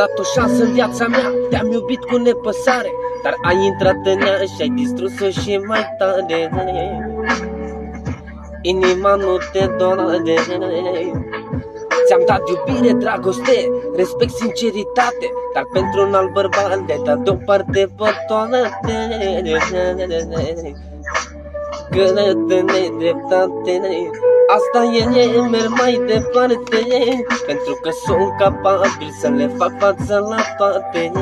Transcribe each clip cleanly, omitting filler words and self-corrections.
dat o șansă în viața mea, te-am iubit cu nepăsare, dar ai intrat în ea și ai distrus-o și mai tare. Inima nu te doare. Ți-am dat iubire, dragoste, respect, sinceritate, dar pentru un alt bărbat te-ai dat deoparte pe toate. Că nedreptate, asta e, merg mai departe, pentru că sunt capabil să le fac față la toate.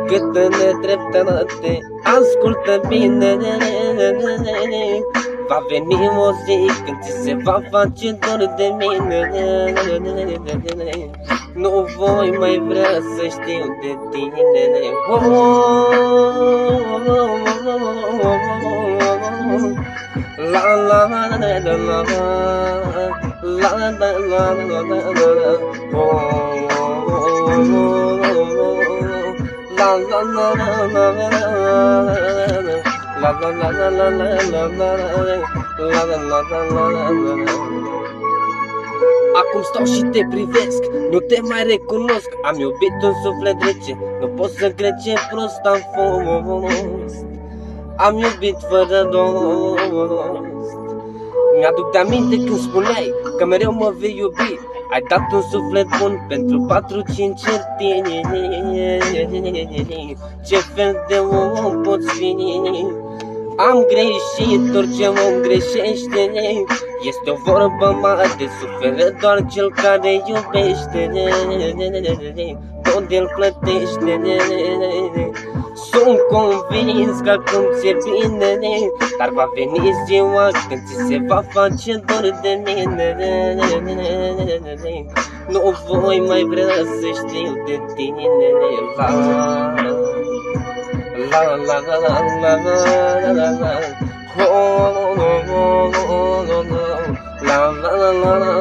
Câtă nedreptate, ascultă bine, va veni o zi când ți se va face dor de mine. Nu voi mai vrea să știu de tine. La la la la la la la la Acum stau și te privesc, nu te mai recunosc. Am iubit un suflet rece, nu pot să cred ce prost am fost. Am iubit fără rost. Mi-aduc de aminte când spuneai că mereu mă vei iubi. Ai dat un suflet bun pentru 4-5 certini. Ce fel de om poți fi? Am greșit, orice om greșește. Este o vorbă mare, suferă doar cel care iubește. Tot el plătește. Sunt convins că acum ți-e bine, dar va veni ziua când ți se va face dor de mine. Nu voi mai vrea să știu de tine. La la la la la la la la la. La la la la la.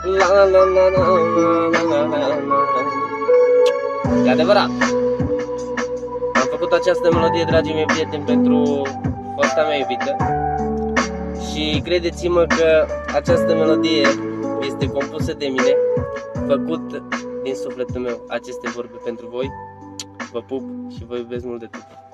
La la la la la. E adevărat. Am făcut această melodie, dragii mei prieteni, pentru fosta mea iubită. Și credeți-mă că această melodie este compusă de mine, făcut din sufletul meu aceste vorbe pentru voi. Vă pup și vă iubesc mult de tot.